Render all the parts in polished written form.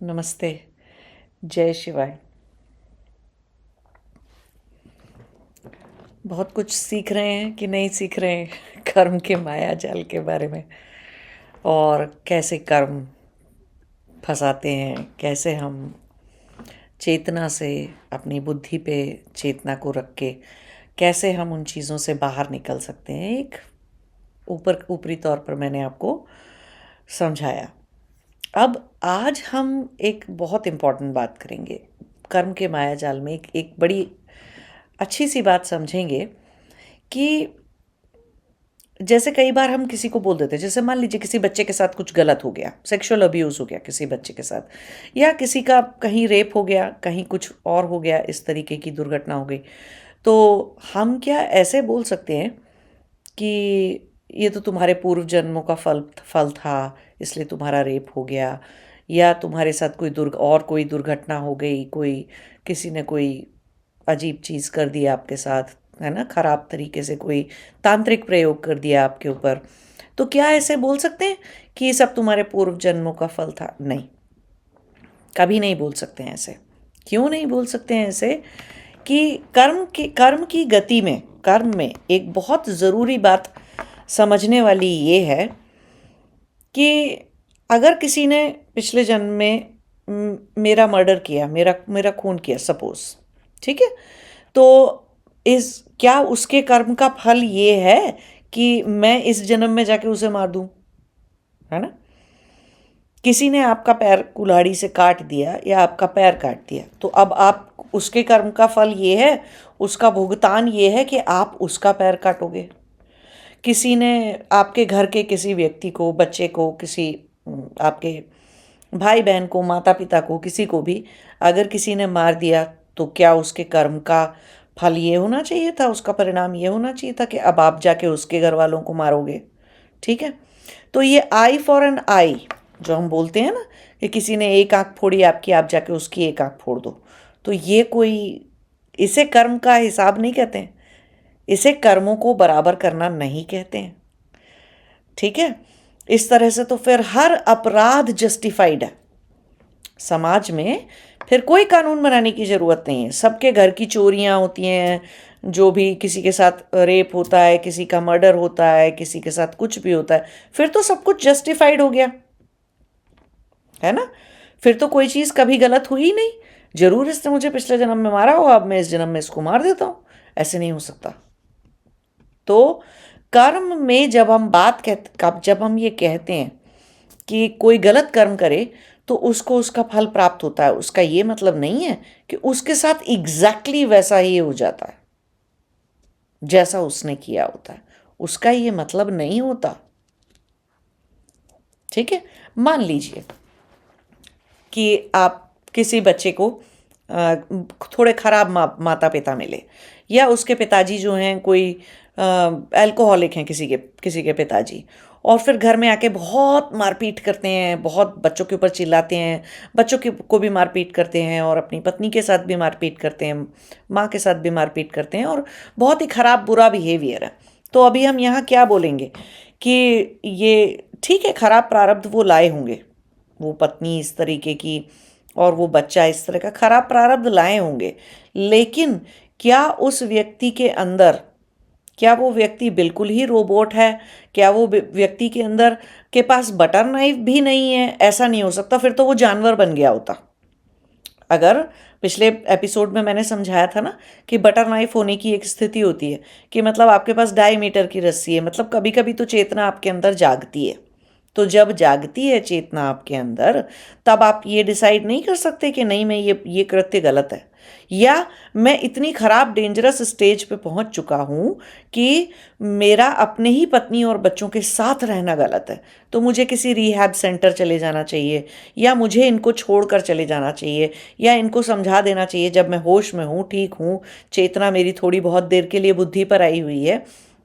नमस्ते। जय शिवाय। बहुत कुछ सीख रहे हैं कि नहीं सीख रहे हैं कर्म के माया जाल के बारे में, और कैसे कर्म फंसाते हैं, कैसे हम चेतना से अपनी बुद्धि पे चेतना को रख के कैसे हम उन चीज़ों से बाहर निकल सकते हैं। एक ऊपरी तौर पर मैंने आपको समझाया। अब आज हम एक बहुत इम्पोर्टेंट बात करेंगे। कर्म के माया जाल में एक बड़ी अच्छी सी बात समझेंगे कि जैसे कई बार हम किसी को बोल देते हैं, जैसे मान लीजिए किसी बच्चे के साथ कुछ गलत हो गया, सेक्सुअल अब्यूज़ हो गया किसी बच्चे के साथ, या किसी का कहीं रेप हो गया, कहीं कुछ और हो गया, इस तरीके की दुर्घटना हो गई। तो हम क्या ऐसे बोल सकते हैं कि ये तो तुम्हारे पूर्व जन्मों का फल फल था, इसलिए तुम्हारा रेप हो गया, या तुम्हारे साथ कोई दुर्घटना हो गई, कोई किसी ने कोई अजीब चीज़ कर दिया आपके साथ, है ना, खराब तरीके से कोई तांत्रिक प्रयोग कर दिया आपके ऊपर। तो क्या ऐसे बोल सकते हैं कि ये सब तुम्हारे पूर्व जन्मों का फल था? नहीं, कभी नहीं बोल सकते हैं ऐसे। क्यों नहीं बोल सकते हैं ऐसे? कि कर्म की गति में, कर्म में एक बहुत ज़रूरी बात समझने वाली ये है कि अगर किसी ने पिछले जन्म में मेरा मर्डर किया, मेरा मेरा खून किया, सपोज, ठीक है, तो इस क्या उसके कर्म का फल ये है कि मैं इस जन्म में जाके उसे मार दूं? है ना? किसी ने आपका पैर कुल्हाड़ी से काट दिया या आपका पैर काट दिया, तो अब आप उसके कर्म का फल ये है, उसका भुगतान ये है कि आप उसका पैर काटोगे। किसी ने आपके घर के किसी व्यक्ति को, बच्चे को, आपके भाई बहन को, माता पिता को, किसी को भी अगर किसी ने मार दिया, तो क्या उसके कर्म का फल ये होना चाहिए था, उसका परिणाम ये होना चाहिए था कि अब आप जाके उसके घर वालों को मारोगे? ठीक है, तो ये आई फॉर एन आई जो हम बोलते हैं ना, कि किसी ने एक आंख फोड़ी आपकी, आप जाके उसकी एक आंख फोड़ दो, तो ये कोई, इसे कर्म का हिसाब नहीं कहते हैं, इसे कर्मों को बराबर करना नहीं कहते हैं। ठीक है, इस तरह से तो फिर हर अपराध जस्टिफाइड है समाज में। फिर कोई कानून बनाने की ज़रूरत नहीं है। सबके घर की चोरियां होती हैं, जो भी किसी के साथ रेप होता है, किसी का मर्डर होता है, किसी के साथ कुछ भी होता है, फिर तो सब कुछ जस्टिफाइड हो गया, है ना? फिर तो कोई चीज़ कभी गलत हुई ही नहीं। जरूर इसने मुझे पिछले जन्म में मारा हो, अब मैं इस जन्म में इसको मार देता हूँ, ऐसे नहीं हो सकता। तो कर्म में जब हम ये कहते हैं कि कोई गलत कर्म करे तो उसको उसका फल प्राप्त होता है, उसका ये मतलब नहीं है कि उसके साथ एग्जैक्टली वैसा ही हो जाता है जैसा उसने किया होता है, उसका ये मतलब नहीं होता। ठीक है, मान लीजिए कि आप किसी बच्चे को थोड़े खराब माता पिता मिले, या उसके पिताजी जो हैं कोई अल्कोहलिक हैं, किसी के पिताजी, और फिर घर में आके बहुत मारपीट करते हैं, बहुत बच्चों के ऊपर चिल्लाते हैं, को भी मारपीट करते हैं, और अपनी पत्नी के साथ भी मारपीट करते हैं, माँ के साथ भी मारपीट करते हैं, और बहुत ही खराब बुरा बिहेवियर है। तो अभी हम यहाँ क्या बोलेंगे कि ये ठीक है, खराब प्रारब्ध वो लाए होंगे, वो पत्नी इस तरीके की और वो बच्चा इस तरह का खराब प्रारब्ध लाए होंगे, लेकिन क्या उस व्यक्ति के अंदर, क्या वो व्यक्ति बिल्कुल ही रोबोट है? क्या वो व्यक्ति के अंदर के पास बटर नाइफ भी नहीं है? ऐसा नहीं हो सकता, फिर तो वो जानवर बन गया होता। अगर पिछले एपिसोड में मैंने समझाया था ना कि बटर नाइफ होने की एक स्थिति होती है कि मतलब आपके पास 2.5 मीटर की रस्सी है, मतलब कभी कभी तो चेतना आपके अंदर जागती है। तो जब जागती है चेतना आपके अंदर, तब आप ये डिसाइड नहीं कर सकते कि नहीं, मैं ये कृत्य गलत है, या मैं इतनी खराब डेंजरस स्टेज पे पहुंच चुका हूं कि मेरा अपने ही पत्नी और बच्चों के साथ रहना गलत है, तो मुझे किसी रिहैब सेंटर चले जाना चाहिए, या मुझे इनको छोड़कर चले जाना चाहिए, या इनको समझा देना चाहिए जब मैं होश में हूँ, ठीक हूँ, चेतना मेरी थोड़ी बहुत देर के लिए बुद्धि पर आई हुई है,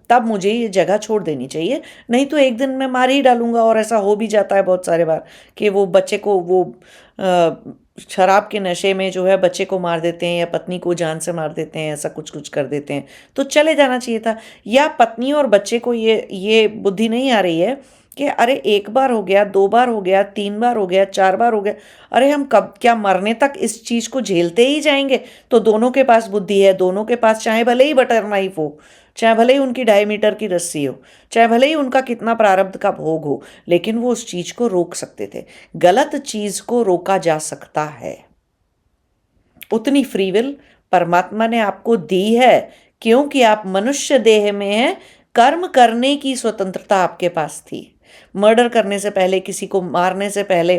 तब मुझे ये जगह छोड़ देनी चाहिए, नहीं तो एक दिन मैं मार ही डालूंगा। और ऐसा हो भी जाता है बहुत सारे बार कि वो बच्चे को, वो शराब के नशे में जो है बच्चे को मार देते हैं, या पत्नी को जान से मार देते हैं, ऐसा कुछ कुछ कर देते हैं। तो चले जाना चाहिए था। या पत्नी और बच्चे को ये बुद्धि नहीं आ रही है कि अरे एक बार हो गया, दो बार हो गया, तीन बार हो गया, चार बार हो गया, अरे हम कब क्या मरने तक इस चीज को झेलते ही जाएंगे? तो दोनों के पास बुद्धि है, दोनों के पास, चाहे भले ही बटर नाइफ हो, चाहे भले ही उनकी 2.5 मीटर की रस्सी हो, चाहे भले ही उनका कितना प्रारब्ध का भोग हो, लेकिन वो उस चीज को रोक सकते थे। गलत चीज को रोका जा सकता है। उतनी फ्री विल परमात्मा ने आपको दी है, क्योंकि आप मनुष्य देह में हैं। कर्म करने की स्वतंत्रता आपके पास थी। मर्डर करने से पहले, किसी को मारने से पहले,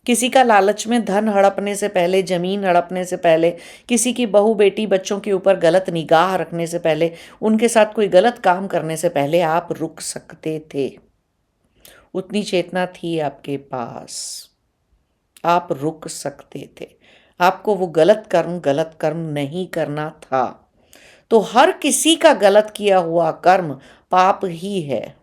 किसी का लालच में धन हड़पने से पहले, जमीन हड़पने से पहले, किसी की बहू बेटी बच्चों के ऊपर गलत निगाह रखने से पहले, उनके साथ कोई गलत काम करने से पहले आप रुक सकते थे। उतनी चेतना थी आपके पास, आप रुक सकते थे। आपको वो गलत कर्म नहीं करना था। तो हर किसी का गलत किया हुआ कर्म पाप ही है,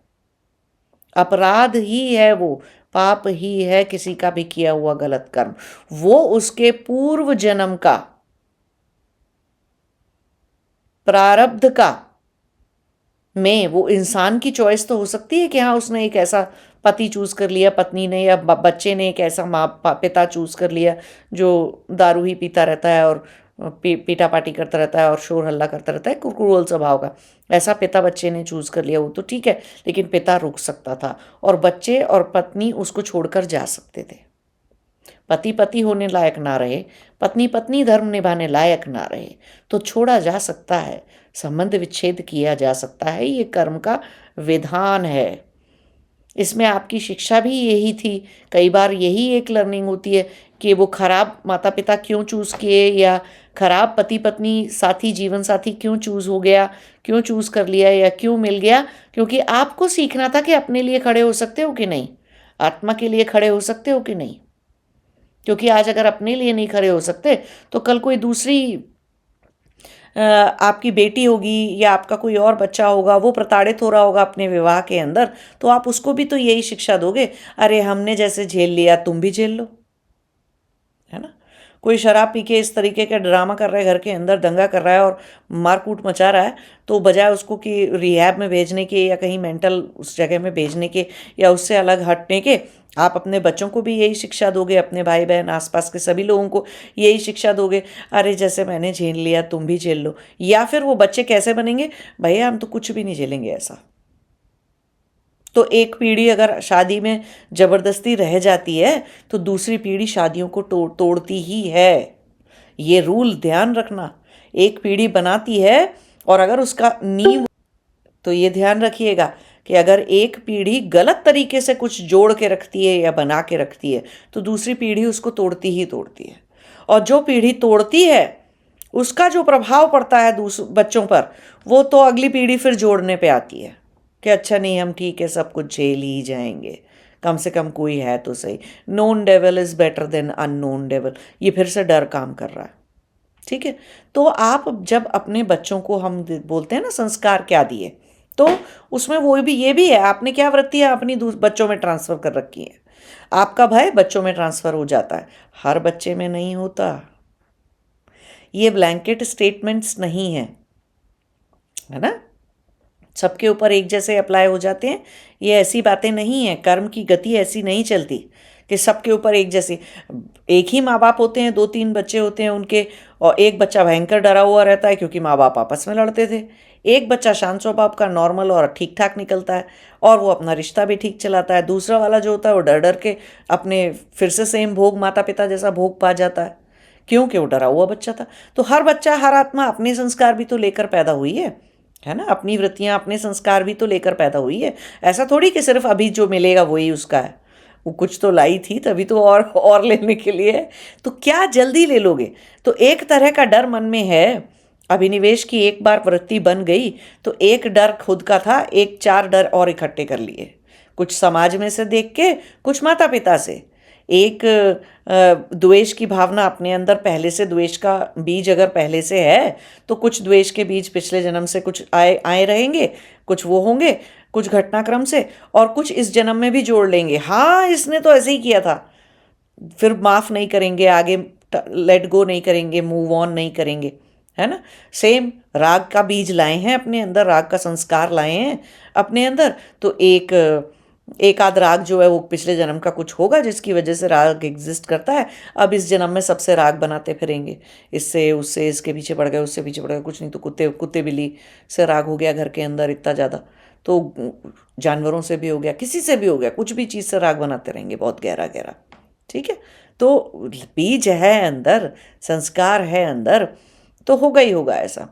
अपराध ही है, वो पाप ही है। किसी का भी किया हुआ गलत कर्म वो उसके पूर्व जन्म का प्रारब्ध का में, वो इंसान की चॉइस तो हो सकती है कि हाँ उसने एक ऐसा पति चूज कर लिया, पत्नी ने या बच्चे ने एक ऐसा पिता चूज कर लिया जो दारू ही पीता रहता है और पीटा पाटी करता रहता है और शोर हल्ला करता रहता है, क्रूअल स्वभाव का। ऐसा पिता बच्चे ने चूज कर लिया, वो तो ठीक है, लेकिन पिता रुक सकता था और बच्चे और पत्नी उसको छोड़कर जा सकते थे। पति पति होने लायक ना रहे, पत्नी पत्नी धर्म निभाने लायक ना रहे, तो छोड़ा जा सकता है, संबंध विच्छेद किया जा सकता है। ये कर्म का विधान है। इसमें आपकी शिक्षा भी यही थी। कई बार यही एक लर्निंग होती है कि वो खराब माता पिता क्यों चूज़ किए, या खराब पति पत्नी साथी जीवन साथी क्यों चूज़ हो गया, क्यों चूज़ कर लिया, या क्यों मिल गया। क्योंकि आपको सीखना था कि अपने लिए खड़े हो सकते हो कि नहीं, आत्मा के लिए खड़े हो सकते हो कि नहीं। क्योंकि आज अगर अपने लिए नहीं खड़े हो सकते तो कल कोई दूसरी आपकी बेटी होगी या आपका कोई और बच्चा होगा, वो प्रताड़ित हो रहा होगा अपने विवाह के अंदर, तो आप उसको भी तो यही शिक्षा दोगे, अरे हमने जैसे झेल लिया तुम भी झेल लो, है ना। कोई शराब पी के इस तरीके का ड्रामा कर रहा है, घर के अंदर दंगा कर रहा है और मारकूट मचा रहा है, तो बजाय उसको कि रिहैब में भेजने के या कहीं मेंटल उस जगह में भेजने के या उससे अलग हटने के, आप अपने बच्चों को भी यही शिक्षा दोगे, अपने भाई बहन आसपास के सभी लोगों को यही शिक्षा दोगे, अरे जैसे मैंने झेल लिया तुम भी झेल लो। या फिर वो बच्चे कैसे बनेंगे, भैया हम तो कुछ भी नहीं झेलेंगे ऐसा। तो एक पीढ़ी अगर शादी में जबरदस्ती रह जाती है तो दूसरी पीढ़ी शादियों को तोड़ती ही है। ये रूल ध्यान रखना। एक पीढ़ी बनाती है और अगर उसका नींव, तो ये ध्यान रखिएगा कि अगर एक पीढ़ी गलत तरीके से कुछ जोड़ के रखती है या बना के रखती है तो दूसरी पीढ़ी उसको तोड़ती ही तोड़ती है। और जो पीढ़ी तोड़ती है उसका जो प्रभाव पड़ता है बच्चों पर, वो तो अगली पीढ़ी फिर जोड़ने पे आती है कि अच्छा नहीं हम ठीक है सब कुछ झेल ही जाएंगे, कम से कम कोई है तो सही। Known devil is better than unknown devil. ये फिर से डर काम कर रहा है। ठीक है। तो आप जब अपने बच्चों को, हम बोलते हैं ना संस्कार क्या दिए, तो उसमें वो भी ये भी है आपने क्या वृत्तियां अपनी बच्चों में ट्रांसफर कर रखी है। आपका भय बच्चों में ट्रांसफर हो जाता है, हर बच्चे में नहीं होता। ये ब्लैंकेट स्टेटमेंट्स नहीं है ना, सबके ऊपर एक जैसे अप्लाई हो जाते हैं, ये ऐसी बातें नहीं है। कर्म की गति ऐसी नहीं चलती कि सबके ऊपर एक जैसी। एक ही माँ बाप होते हैं, 2-3 बच्चे होते हैं उनके, और एक बच्चा भयंकर डरा हुआ रहता है क्योंकि माँ बाप आपस में लड़ते थे। एक बच्चा शांत स्वभाव का नॉर्मल और ठीक ठाक निकलता है और वो अपना रिश्ता भी ठीक चलाता है। दूसरा वाला जो होता है वो डर डर के अपने फिर से सेम भोग, माता पिता जैसा भोग पा जाता है, क्योंकि वो डरा हुआ बच्चा था। तो हर बच्चा, हर आत्मा अपने संस्कार भी तो लेकर पैदा हुई है ना, अपनी वृत्तियां अपने संस्कार भी तो लेकर पैदा हुई है। ऐसा थोड़ी कि सिर्फ अभी जो मिलेगा वही उसका है, वो कुछ तो लाई थी तभी तो और लेने के लिए है। तो क्या जल्दी ले लोगे। तो एक तरह का डर मन में है, अभिनिवेश की एक बार वृत्ति बन गई तो एक डर खुद का था, एक 4 डर और इकट्ठे कर लिए, कुछ समाज में से देख के, कुछ माता पिता से। एक द्वेष की भावना अपने अंदर पहले से, द्वेष का बीज अगर पहले से है तो कुछ द्वेष के बीज पिछले जन्म से कुछ आए आए रहेंगे, कुछ वो होंगे कुछ घटनाक्रम से, और कुछ इस जन्म में भी जोड़ लेंगे, हाँ इसने तो ऐसे ही किया था, फिर माफ़ नहीं करेंगे, आगे लेट गो नहीं करेंगे, मूव ऑन नहीं करेंगे, है ना। सेम राग का बीज लाए हैं अपने अंदर, राग का संस्कार लाए हैं अपने अंदर, तो एक एक आध राग जो है वो पिछले जन्म का कुछ होगा जिसकी वजह से राग एग्जिस्ट करता है। अब इस जन्म में सबसे राग बनाते फिरेंगे, इससे उससे इसके पीछे पड़ गए, उससे पीछे पड़ गए, कुछ नहीं तो कुत्ते कुत्ते बिल्ली से राग हो गया घर के अंदर इतना ज़्यादा, तो जानवरों से भी हो गया, किसी से भी हो गया, कुछ भी चीज़ से राग बनाते रहेंगे बहुत गहरा गहरा। ठीक है, तो बीज है अंदर, संस्कार है अंदर, तो होगा ही होगा ऐसा।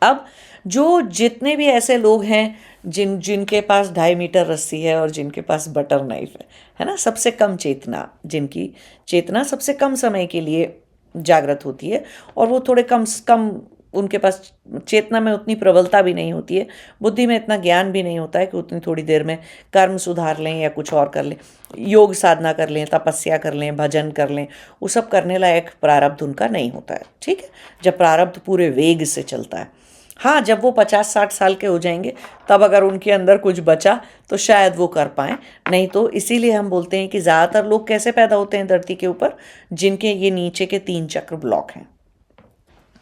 अब जो जितने भी ऐसे लोग हैं जिनके पास 2.5 मीटर रस्सी है और जिनके पास बटर नाइफ है ना, सबसे कम चेतना, जिनकी चेतना सबसे कम समय के लिए जागृत होती है, और वो थोड़े कम कम उनके पास चेतना में उतनी प्रबलता भी नहीं होती है, बुद्धि में इतना ज्ञान भी नहीं होता है कि उतनी थोड़ी देर में कर्म सुधार लें या कुछ और कर लें, योग साधना कर लें, तपस्या कर लें, भजन कर लें, वो सब करने लायक प्रारब्ध उनका नहीं होता है। ठीक है, जब प्रारब्ध पूरे वेग से चलता है। हाँ, जब वो 50-60 साल के हो जाएंगे तब अगर उनके अंदर कुछ बचा तो शायद वो कर पाएँ, नहीं तो इसीलिए हम बोलते हैं कि ज़्यादातर लोग कैसे पैदा होते हैं धरती के ऊपर, जिनके ये नीचे के 3 चक्र ब्लॉक हैं,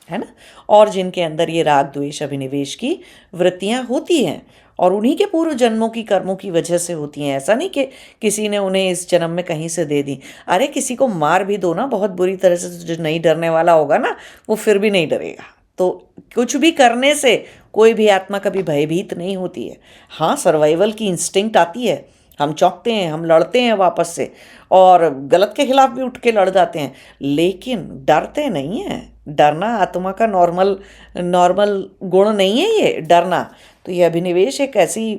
है ना, और जिनके अंदर ये राग द्वेष अभिनिवेश की वृत्तियाँ होती हैं, और उन्हीं के पूर्व जन्मों की कर्मों की वजह से होती हैं। ऐसा नहीं कि किसी ने उन्हें इस जन्म में कहीं से दे दी। अरे किसी को मार भी दो ना बहुत बुरी तरह से, जो नहीं डरने वाला होगा ना वो फिर भी नहीं डरेगा। तो कुछ भी करने से कोई भी आत्मा कभी भयभीत नहीं होती है। हाँ, सर्वाइवल की इंस्टिंक्ट आती है, हम चौंकते हैं, हम लड़ते हैं वापस से, और गलत के खिलाफ भी उठ के लड़ जाते हैं, लेकिन डरते नहीं हैं। डरना आत्मा का नॉर्मल नॉर्मल गुण नहीं है ये डरना। तो ये अभिनिवेश एक ऐसी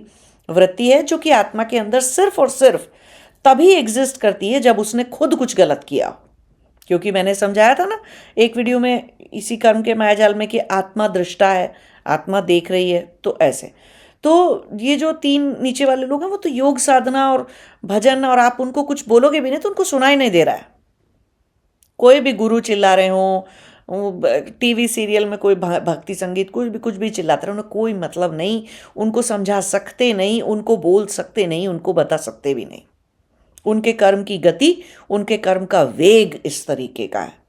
वृत्ति है जो कि आत्मा के अंदर सिर्फ और सिर्फ तभी एग्जिस्ट करती है जब उसने खुद कुछ गलत किया हो। क्योंकि मैंने समझाया था ना एक वीडियो में इसी कर्म के मायाजाल में कि आत्मा दृष्टा है, आत्मा देख रही है, तो ऐसे। तो ये जो 3 नीचे वाले लोग हैं वो तो योग साधना और भजन, और आप उनको कुछ बोलोगे भी नहीं तो उनको सुनाई नहीं दे रहा है। कोई भी गुरु चिल्ला रहे हों, टीवी सीरियल में कोई भक्ति संगीत कुछ भी चिल्लाते रहे, उन्हें कोई मतलब नहीं, उनको समझा सकते नहीं, उनको बोल सकते नहीं, उनको बता सकते भी नहीं। उनके कर्म की गति, उनके कर्म का वेग इस तरीके का है।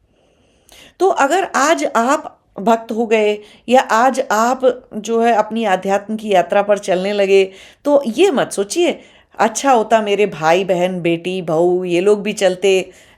तो अगर आज आप भक्त हो गए या आज आप जो है अपनी आध्यात्म की यात्रा पर चलने लगे, तो ये मत सोचिए अच्छा होता मेरे भाई बहन बेटी बहू ये लोग भी चलते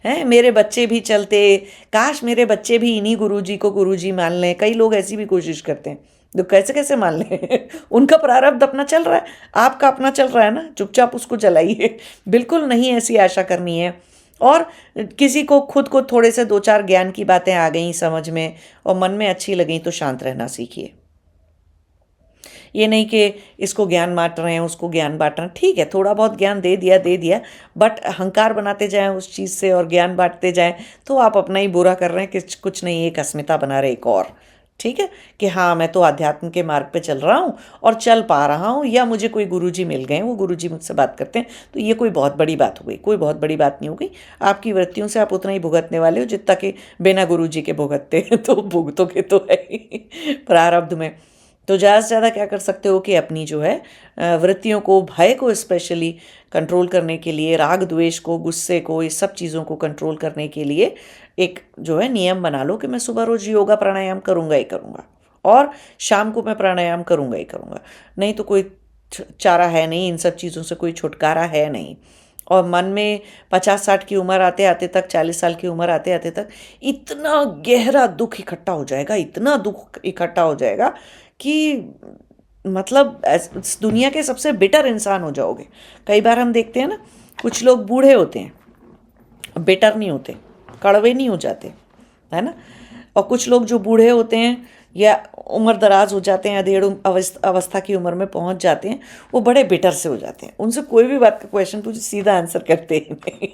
हैं, मेरे बच्चे भी चलते, काश मेरे बच्चे भी इन्हीं गुरुजी को गुरुजी मान लें। कई लोग ऐसी भी कोशिश करते हैं, तो कैसे कैसे मान लें उनका प्रारब्ध अपना चल रहा है, आपका अपना चल रहा है ना, चुपचाप उसको चलाइए। बिल्कुल नहीं ऐसी आशा करनी है। और किसी को खुद को थोड़े से 2-4 ज्ञान की बातें आ गई समझ में और मन में अच्छी लगी तो शांत रहना सीखिए। ये नहीं कि इसको ज्ञान बांट रहे हैं उसको ज्ञान बांट रहे हैं, ठीक है थोड़ा बहुत ज्ञान दे दिया, बट अहंकार बनाते जाएं उस चीज़ से और ज्ञान बांटते जाएं तो आप अपना ही बुरा कर रहे हैं कि कुछ नहीं, एक अस्मिता बना रहे एक और। ठीक है कि हाँ मैं तो आध्यात्म के मार्ग पे चल रहा हूँ और चल पा रहा हूँ, या मुझे कोई गुरुजी मिल गए, वो गुरुजी मुझसे बात करते हैं, तो ये कोई बहुत बड़ी बात हो गई? कोई बहुत बड़ी बात नहीं हो गई। आपकी वृत्तियों से आप उतना ही भुगतने वाले हो जितना कि बिना गुरुजी के भुगतते हैं, तो भुगतोगे तो है ही प्रारब्ध में। तो ज़्यादा से ज़्यादा क्या कर सकते हो कि अपनी जो है वृत्तियों को, भय को स्पेशली कंट्रोल करने के लिए, राग द्वेष को, गुस्से को, इस सब चीज़ों को कंट्रोल करने के लिए एक जो है नियम बना लो कि मैं सुबह रोज़ योगा प्राणायाम करूँगा ही करूँगा, और शाम को मैं प्राणायाम करूँगा ही करूँगा। नहीं तो कोई चारा है नहीं, इन सब चीज़ों से कोई छुटकारा है नहीं। और मन में 50-60 की उम्र आते आते तक, 40 साल की उम्र आते आते तक इतना गहरा दुख इकट्ठा हो जाएगा, इतना दुख इकट्ठा हो जाएगा कि मतलब इस दुनिया के सबसे बिटर इंसान हो जाओगे। कई बार हम देखते हैं ना कुछ लोग बूढ़े होते हैं, बिटर नहीं होते, कड़वे नहीं हो जाते, है ना, और कुछ लोग जो बूढ़े होते हैं या उम्र दराज हो जाते हैं, अधेड़ अवस्था की उम्र में पहुंच जाते हैं, वो बड़े बिटर से हो जाते हैं। उनसे कोई भी बात का क्वेश्चन पूछे सीधा आंसर करते ही नहीं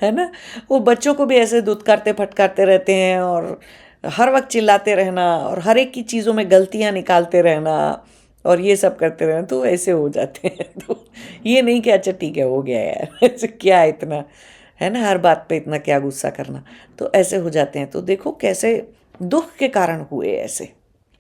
है ना। वो बच्चों को भी ऐसे दुत्कारते फटकारते रहते हैं और हर वक्त चिल्लाते रहना और हर एक की चीज़ों में गलतियां निकालते रहना और ये सब करते रहना, तो ऐसे हो जाते हैं। तो ये नहीं कि अच्छा ठीक है हो गया यार ऐसे क्या इतना, है ना, हर बात पे इतना क्या गुस्सा करना, तो ऐसे हो जाते हैं। तो देखो कैसे दुख के कारण हुए ऐसे,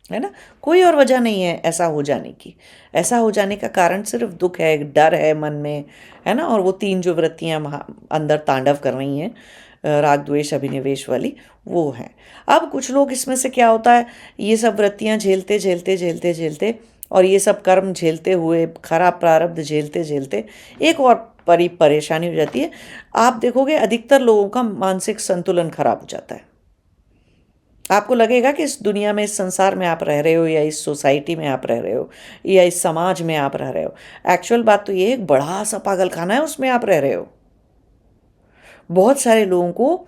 है ना, कोई और वजह नहीं है ऐसा हो जाने की। ऐसा हो जाने का कारण सिर्फ दुख है, डर है मन में, है ना, और वो 3 जो वृत्तियाँ अंदर तांडव कर रही हैं, राग द्वेष अभिनिवेश वाली, वो हैं। अब कुछ लोग इसमें से क्या होता है, ये सब वृत्तियाँ झेलते झेलते झेलते झेलते और ये सब कर्म झेलते हुए, खराब प्रारब्ध झेलते झेलते एक और बड़ी परेशानी हो जाती है। आप देखोगे अधिकतर लोगों का मानसिक संतुलन खराब हो जाता है। आपको लगेगा कि इस दुनिया में, इस संसार में आप रह रहे हो, या इस सोसाइटी में आप रह रहे हो, या इस समाज में आप रह रहे हो। एक्चुअल बात तो ये एक बड़ा सा पागलखाना है, उसमें आप रह रहे हो। बहुत सारे लोगों को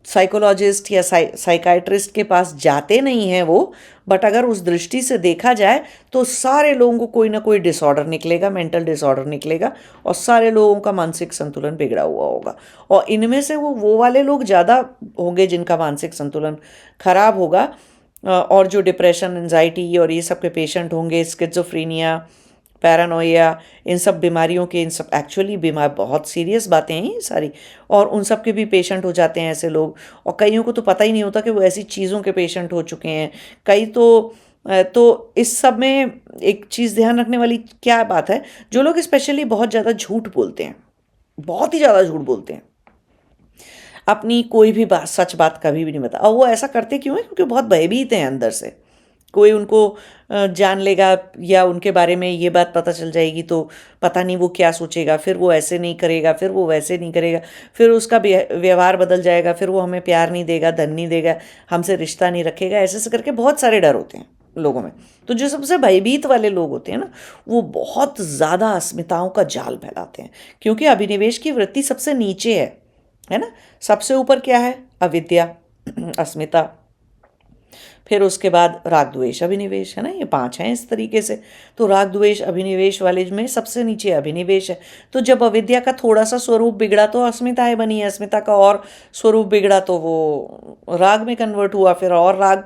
साइकोलॉजिस्ट या साइकाइट्रिस्ट के पास जाते नहीं हैं वो, बट अगर उस दृष्टि से देखा जाए तो सारे लोगों को कोई ना कोई डिसऑर्डर निकलेगा, मेंटल डिसऑर्डर निकलेगा, और सारे लोगों का मानसिक संतुलन बिगड़ा हुआ होगा। और इनमें से वो वाले लोग ज़्यादा होंगे जिनका मानसिक संतुलन खराब होगा, और जो डिप्रेशन, एंजाइटी और ये सब के पेशेंट होंगे, स्किज़ोफ्रेनिया, पैरानोया, इन सब बीमारियों के, इन सब एक्चुअली बीमार बहुत सीरियस बातें हैं ये सारी, और उन सब के भी पेशेंट हो जाते हैं ऐसे लोग। और कईयों को तो पता ही नहीं होता कि वो ऐसी चीज़ों के पेशेंट हो चुके हैं। कई तो इस सब में एक चीज़ ध्यान रखने वाली क्या बात है, जो लोग स्पेशली बहुत ज़्यादा झूठ बोलते हैं, बहुत ही ज़्यादा झूठ बोलते हैं, अपनी कोई भी बात, सच बात कभी भी नहीं बता। और वो ऐसा करते क्यों है? क्योंकि बहुत भयभीत हैं अंदर से। कोई उनको जान लेगा या उनके बारे में ये बात पता चल जाएगी तो पता नहीं वो क्या सोचेगा, फिर वो ऐसे नहीं करेगा, फिर वो वैसे नहीं करेगा, फिर उसका व्यवहार बदल जाएगा, फिर वो हमें प्यार नहीं देगा, धन नहीं देगा, हमसे रिश्ता नहीं रखेगा। ऐसे ऐसे करके बहुत सारे डर होते हैं लोगों में। तो जो सबसे भयभीत वाले लोग होते हैं ना, वो बहुत ज़्यादा अस्मिताओं का जाल फैलाते हैं, क्योंकि अभिनिवेश की वृत्ति सबसे नीचे है ना। सबसे ऊपर क्या है? अविद्या, अस्मिता, फिर उसके बाद राग द्वेष अभिनिवेश, है ना। ये 5 हैं इस तरीके से। तो राग द्वेष अभिनिवेश वाले में सबसे नीचे अभिनिवेश है। तो जब अविद्या का थोड़ा सा स्वरूप बिगड़ा तो अस्मिताएं बनी, अस्मिता का और स्वरूप बिगड़ा तो वो राग में कन्वर्ट हुआ, फिर और राग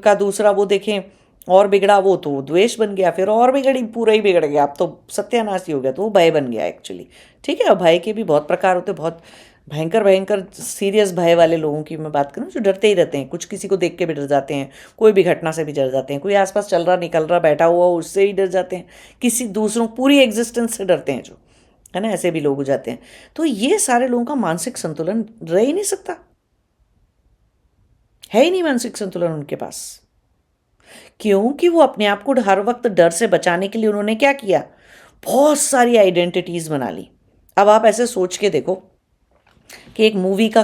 का दूसरा वो देखें और बिगड़ा, वो तो द्वेष बन गया, फिर और बिगड़ी, पूरा ही बिगड़ गया, अब तो सत्यानाश ही हो गया, तो वो भय बन गया एक्चुअली। ठीक है। और भय के भी बहुत प्रकार होते हैं, बहुत भयंकर भयंकर सीरियस भय वाले लोगों की मैं बात करूं, जो डरते ही रहते हैं, कुछ किसी को देख के भी डर जाते हैं, कोई भी घटना से भी डर जाते हैं, कोई आसपास चल रहा, निकल रहा, बैठा हुआ उससे ही डर जाते हैं, किसी दूसरों पूरी एग्जिस्टेंस से डरते हैं जो, है ना। ऐसे भी लोग हो जाते हैं। तो ये सारे लोगों का मानसिक संतुलन रह ही नहीं सकता, है ही नहीं मानसिक संतुलन उनके पास, क्योंकि वो अपने आप को हर वक्त डर से बचाने के लिए उन्होंने क्या किया? बहुत सारी आइडेंटिटीज बना ली। अब आप ऐसे सोच के देखो कि एक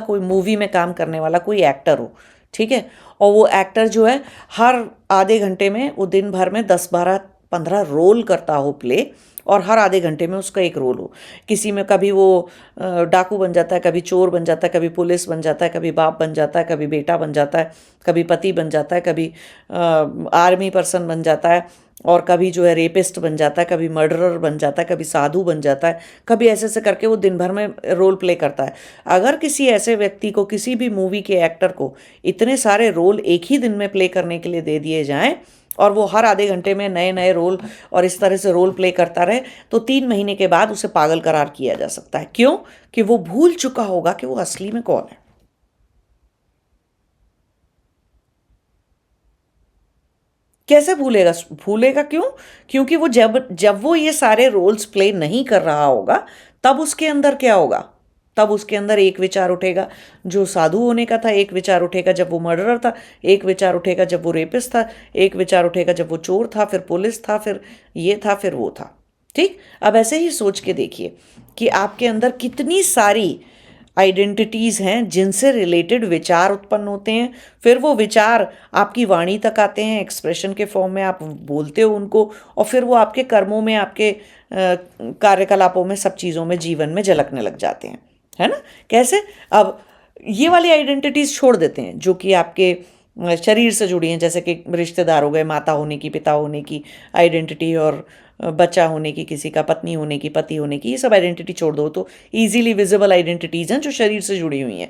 कोई मूवी में काम करने वाला कोई एक्टर हो, ठीक है, और वो एक्टर जो है हर आधे घंटे में, वो दिन भर में 10, 12, 15 रोल करता हो प्ले, और हर आधे घंटे में उसका एक रोल हो। किसी में कभी वो डाकू बन जाता है, कभी चोर बन जाता है, कभी पुलिस बन जाता है, कभी बाप बन जाता है, कभी बेटा बन जाता है, कभी पति बन जाता है, कभी आर्मी पर्सन बन जाता है, और कभी जो है रेपिस्ट बन जाता है, कभी मर्डरर बन जाता है, कभी साधु बन जाता है, कभी ऐसे ऐसे करके वो दिन भर में रोल प्ले करता है। अगर किसी ऐसे व्यक्ति को, किसी भी मूवी के एक्टर को इतने सारे रोल एक ही दिन में प्ले करने के लिए दे दिए जाएं, और वो हर आधे घंटे में नए नए रोल और इस तरह से रोल प्ले करता रहे, तो 3 महीने के बाद उसे पागल करार किया जा सकता है। क्यों? कि वो भूल चुका होगा कि वो असली में कौन है। कैसे भूलेगा? भूलेगा क्यों? क्योंकि वो जब जब वो ये सारे रोल्स प्ले नहीं कर रहा होगा, तब उसके अंदर क्या होगा? तब उसके अंदर एक विचार उठेगा जो साधु होने का था, एक विचार उठेगा जब वो मर्डरर था, एक विचार उठेगा जब वो रेपिस्ट था, एक विचार उठेगा जब वो चोर था, फिर पुलिस था, फिर ये था, फिर वो था। ठीक। अब ऐसे ही सोच के देखिए कि आपके अंदर कितनी सारी आइडेंटिटीज़ हैं जिनसे रिलेटेड विचार उत्पन्न होते हैं, फिर वो विचार आपकी वाणी तक आते हैं, एक्सप्रेशन के फॉर्म में आप बोलते हो उनको, और फिर वो आपके कर्मों में, आपके कार्यकलापों में, सब चीज़ों में, जीवन में झलकने लग जाते हैं, है ना। कैसे? अब ये वाली आइडेंटिटीज़ छोड़ देते हैं जो कि आपके शरीर से जुड़ी हैं, जैसे कि रिश्तेदार हो गए, माता होने की, पिता होने की आइडेंटिटी, और बच्चा होने की, किसी का पत्नी होने की, पति होने की, ये सब आइडेंटिटी छोड़ दो। तो इजीली विजिबल आइडेंटिटीज़ हैं जो शरीर से जुड़ी हुई हैं।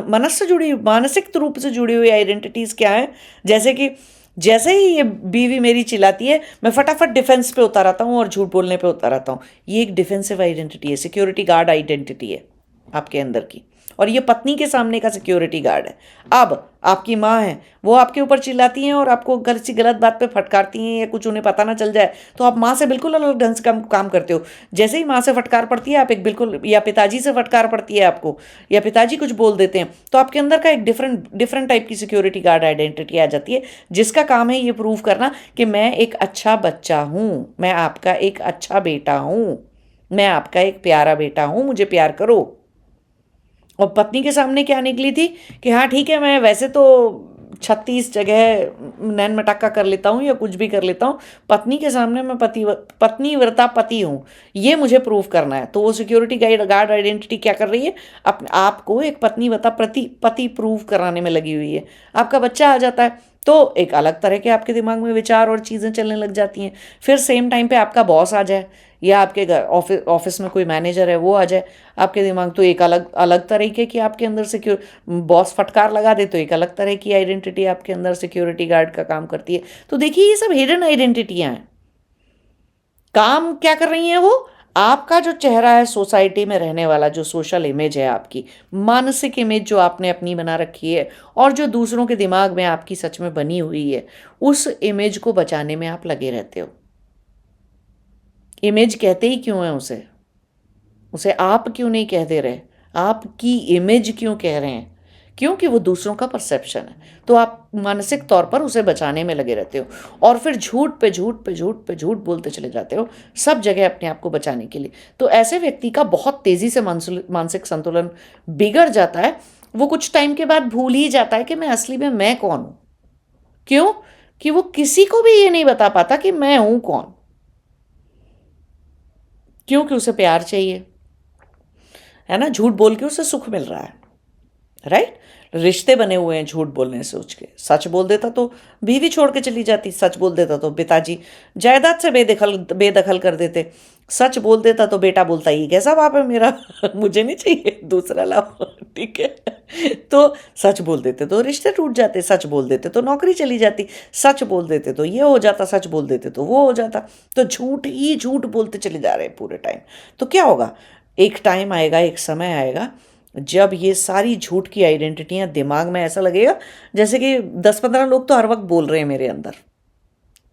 मनस से जुड़ी, मानसिक रूप से जुड़ी हुई आइडेंटिटीज़ क्या हैं? जैसे कि जैसे ही ये बीवी मेरी चिल्लाती है, मैं फटाफट डिफेंस पे उतर आता हूँ और झूठ बोलने पे उतर आता हूँ। ये एक डिफेंसिव आइडेंटिटी है, सिक्योरिटी गार्ड आइडेंटिटी है। आपके अंदर की, और ये पत्नी के सामने का सिक्योरिटी गार्ड है। अब आपकी माँ है, वो आपके ऊपर चिल्लाती हैं और आपको गलत बात पे फटकारती हैं या कुछ उन्हें पता ना चल जाए, तो आप माँ से बिल्कुल अलग ढंग से काम करते हो। जैसे ही माँ से फटकार पड़ती है आप एक बिल्कुल, या पिताजी से फटकार पड़ती है आपको, या पिताजी कुछ बोल देते हैं, तो आपके अंदर का एक डिफरेंट टाइप की सिक्योरिटी गार्ड आइडेंटिटी आ जाती है, जिसका काम है ये प्रूव करना कि मैं एक अच्छा बच्चा हूँ, मैं आपका एक अच्छा बेटा हूँ, मैं आपका एक प्यारा बेटा हूँ, मुझे प्यार करो। और पत्नी के सामने क्या निकली थी कि हाँ ठीक है, मैं वैसे तो 36 जगह नैन मटक्का कर लेता हूँ या कुछ भी कर लेता हूँ, पत्नी के सामने मैं पत्नी व्रता पति हूँ, ये मुझे प्रूव करना है। तो वो सिक्योरिटी गार्ड आइडेंटिटी क्या कर रही है, अपने आप को एक पत्नी व्रता पति प्रूव कराने में लगी हुई है। आपका बच्चा आ जाता है तो एक अलग तरह के आपके दिमाग में विचार और चीज़ें चलने लग जाती हैं। फिर सेम टाइम पे आपका बॉस आ जाए, या आपके घर ऑफिस में कोई मैनेजर है वो आ जाए आपके दिमाग, तो एक अलग अलग तरीके की आपके अंदर सिक्योर, बॉस फटकार लगा दे तो एक अलग तरह की आइडेंटिटी आपके अंदर सिक्योरिटी गार्ड का काम करती है। तो देखिए ये सब हिडन आइडेंटिटियां हैं। काम क्या कर रही हैं वो, आपका जो चेहरा है सोसाइटी में रहने वाला, जो सोशल इमेज है, आपकी मानसिक इमेज जो आपने अपनी बना रखी है और जो दूसरों के दिमाग में आपकी सच में बनी हुई है, उस इमेज को बचाने में आप लगे रहते हो। इमेज कहते ही क्यों है उसे, उसे आप क्यों नहीं कह दे रहे, आपकी इमेज क्यों कह रहे हैं, क्योंकि वो दूसरों का परसेप्शन है। तो आप मानसिक तौर पर उसे बचाने में लगे रहते हो और फिर झूठ पे झूठ पे झूठ पे झूठ बोलते चले जाते हो सब जगह अपने आप को बचाने के लिए। तो ऐसे व्यक्ति का बहुत तेजी से मानसिक संतुलन बिगड़ जाता है। वो कुछ टाइम के बाद भूल ही जाता है कि मैं असली में मैं कौन हूं। क्यों? कि वो किसी को भी ये नहीं बता पाता कि मैं हूं कौन, क्योंकि उसे प्यार चाहिए, है ना, झूठ बोल के उसे सुख मिल रहा है, राइट। रिश्ते बने हुए हैं झूठ बोलने से, सोच के सच बोल देता तो बीवी छोड़ के चली जाती, सच बोल देता तो पिताजी जायदाद से बेदखल कर देते, सच बोल देता तो बेटा बोलता ये कैसा बाप है मेरा मुझे नहीं चाहिए, दूसरा लाओ ठीक है। तो सच बोल देते तो रिश्ते टूट जाते, सच बोल देते तो नौकरी चली जाती, सच बोल देते तो ये हो जाता, सच बोल देते तो वो हो जाता। तो झूठ ही झूठ बोलते चले जा रहे हैं पूरे टाइम। तो क्या होगा, एक टाइम आएगा, एक समय आएगा जब ये सारी झूठ की आइडेंटिटियां दिमाग में ऐसा लगेगा जैसे कि 10-15 लोग तो हर वक्त बोल रहे हैं मेरे अंदर।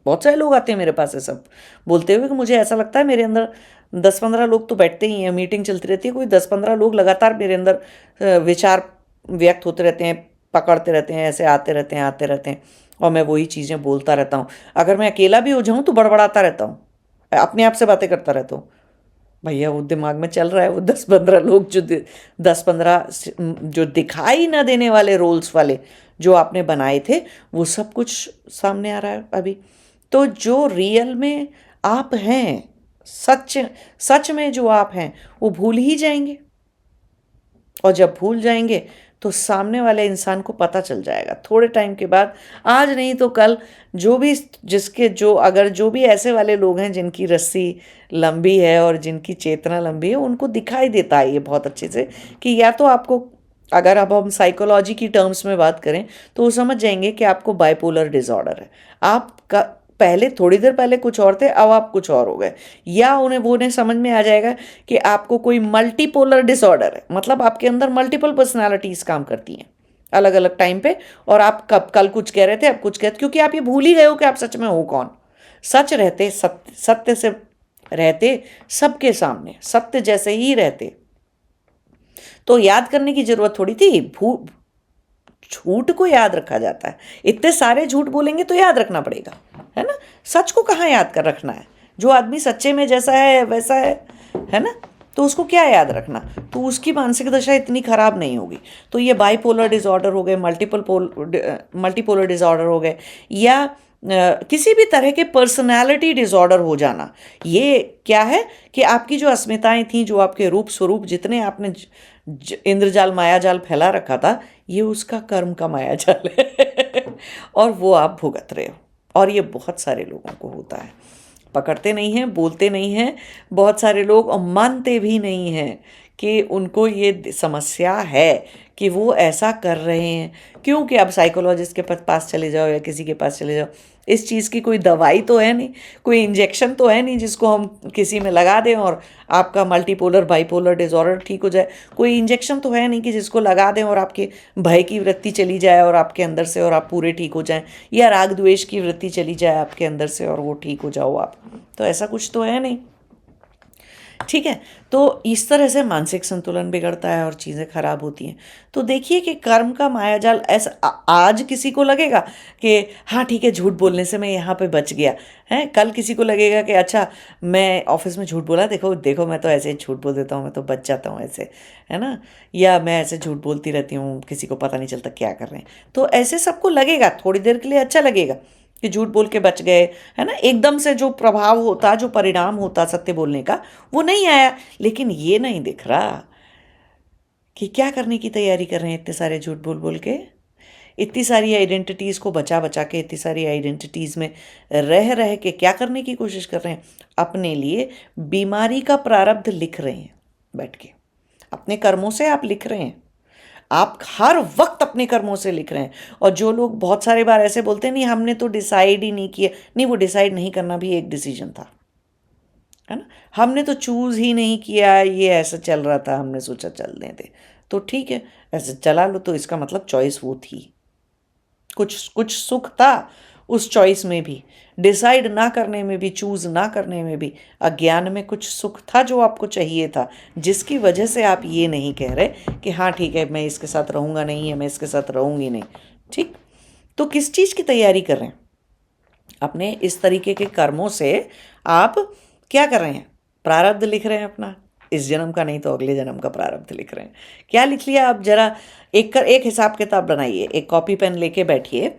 बहुत सारे लोग आते हैं मेरे पास ये सब बोलते हुए कि मुझे ऐसा लगता है मेरे अंदर 10-15 लोग तो बैठते ही हैं, मीटिंग चलती रहती है, कोई 10-15 लोग लगातार मेरे अंदर विचार व्यक्त होते रहते हैं, पकड़ते रहते हैं, ऐसे आते रहते हैं आते रहते हैं, और मैं वही चीज़ें बोलता रहता हूँ। अगर मैं अकेला भी हो जाऊँ तो बड़बड़ाता रहता हूँ, अपने आप से बातें करता रहता हूँ। भैया वो दिमाग में चल रहा है, वो 10-15 लोग जो 10-15 जो दिखाई ना देने वाले रोल्स वाले जो आपने बनाए थे, वो सब कुछ सामने आ रहा है अभी। तो जो रियल में आप हैं, सच सच में जो आप हैं, वो भूल ही जाएंगे। और जब भूल जाएंगे तो सामने वाले इंसान को पता चल जाएगा थोड़े टाइम के बाद, आज नहीं तो कल, जो भी जिसके जो अगर जो भी ऐसे वाले लोग हैं जिनकी रस्सी लंबी है और जिनकी चेतना लंबी है, उनको दिखाई देता है ये बहुत अच्छे से कि या तो आपको, अगर अब हम साइकोलॉजी की टर्म्स में बात करें तो वो समझ जाएंगे कि आपको बाइपोलर डिसऑर्डर है। आपका पहले थोड़ी देर पहले कुछ और थे, अब आप कुछ और हो गए। या उन्हें समझ में आ जाएगा कि आपको कोई मल्टीपोलर डिसऑर्डर है, मतलब आपके अंदर मल्टीपल पर्सनालिटीज काम करती हैं अलग अलग टाइम पे, और आप कल कुछ कह रहे थे, अब कुछ कहते, क्योंकि आप ये भूल ही गए हो कि आप सच में हो कौन। सच रहते, सत्य से रहते, सबके सामने सत्य जैसे ही रहते, तो याद करने की जरूरत थोड़ी थी। झूठ को याद रखा जाता है, इतने सारे झूठ बोलेंगे तो याद रखना पड़ेगा, है ना। सच को कहाँ याद कर रखना है, जो आदमी सच्चे में जैसा है वैसा है ना, तो उसको क्या याद रखना। तो उसकी मानसिक दशा इतनी खराब नहीं होगी। तो ये बाइपोलर डिसऑर्डर हो गए, मल्टीपोलर डिसऑर्डर हो गए, या किसी भी तरह के पर्सनालिटी डिसऑर्डर हो जाना, ये क्या है कि आपकी जो अस्मिताएं थी, जो आपके रूप स्वरूप जितने आपने इंद्रजाल मायाजाल फैला रखा था, ये उसका कर्म का मायाजाल है और वो आप भुगत रहे हो। और ये बहुत सारे लोगों को होता है, पकड़ते नहीं हैं, बोलते नहीं हैं बहुत सारे लोग, और मानते भी नहीं हैं कि उनको ये समस्या है कि वो ऐसा कर रहे हैं। क्योंकि अब साइकोलॉजिस्ट के पास चले जाओ या किसी के पास चले जाओ, इस चीज़ की कोई दवाई तो है नहीं, कोई इंजेक्शन तो है नहीं जिसको हम किसी में लगा दें और आपका मल्टीपोलर बाइपोलर डिसऑर्डर ठीक हो जाए। कोई इंजेक्शन तो है नहीं कि जिसको लगा दें और आपके भय की वृत्ति चली जाए और आपके अंदर से और आप पूरे ठीक हो जाएं, या राग द्वेष की वृत्ति चली जाए आपके अंदर से और वो ठीक हो जाओ आप। तो ऐसा कुछ तो है नहीं। ठीक है, तो इस तरह से मानसिक संतुलन बिगड़ता है और चीज़ें खराब होती हैं। तो देखिए कि कर्म का मायाजाल ऐसा आज किसी को लगेगा कि हाँ ठीक है, झूठ बोलने से मैं यहाँ पे बच गया है। कल किसी को लगेगा कि अच्छा मैं ऑफिस में झूठ बोला, देखो देखो मैं तो ऐसे ही झूठ बोल देता हूँ, मैं तो बच जाता हूँ ऐसे, है ना। या मैं ऐसे झूठ बोलती रहती हूँ, किसी को पता नहीं चलता क्या कर रहे हैं। तो ऐसे सबको लगेगा, थोड़ी देर के लिए अच्छा लगेगा कि झूठ बोल के बच गए, है ना। एकदम से जो प्रभाव होता, जो परिणाम होता सत्य बोलने का, वो नहीं आया। लेकिन ये नहीं दिख रहा कि क्या करने की तैयारी कर रहे हैं इतने सारे झूठ बोल बोल के, इतनी सारी आइडेंटिटीज़ को बचा बचा के, इतनी सारी आइडेंटिटीज़ में रह रह के क्या करने की कोशिश कर रहे हैं। अपने लिए बीमारी का प्रारब्ध लिख रहे हैं बैठ के, अपने कर्मों से आप लिख रहे हैं। आप हर वक्त अपने कर्मों से लिख रहे हैं। और जो लोग बहुत सारे बार ऐसे बोलते हैं नहीं हमने तो डिसाइड ही नहीं किया, नहीं, वो डिसाइड नहीं करना भी एक डिसीजन था, है ना। हमने तो चूज ही नहीं किया, ये ऐसा चल रहा था, हमने सोचा चल दें थे, तो ठीक है ऐसे चला लो, तो इसका मतलब चॉइस वो थी। कुछ कुछ सुख था उस चॉइस में भी, डिसाइड ना करने में भी, चूज ना करने में भी। अज्ञान में कुछ सुख था जो आपको चाहिए था, जिसकी वजह से आप ये नहीं कह रहे कि हाँ ठीक है मैं इसके साथ रहूँगा नहीं, है मैं इसके साथ रहूँगी नहीं। ठीक, तो किस चीज़ की तैयारी कर रहे हैं? अपने इस तरीके के कर्मों से आप क्या कर रहे हैं? प्रारब्ध लिख रहे हैं अपना, इस जन्म का नहीं तो अगले जन्म का प्रारब्ध लिख रहे हैं। क्या लिख लिया आप जरा एक हिसाब किताब बनाइए, एक कॉपी पेन लेके बैठिए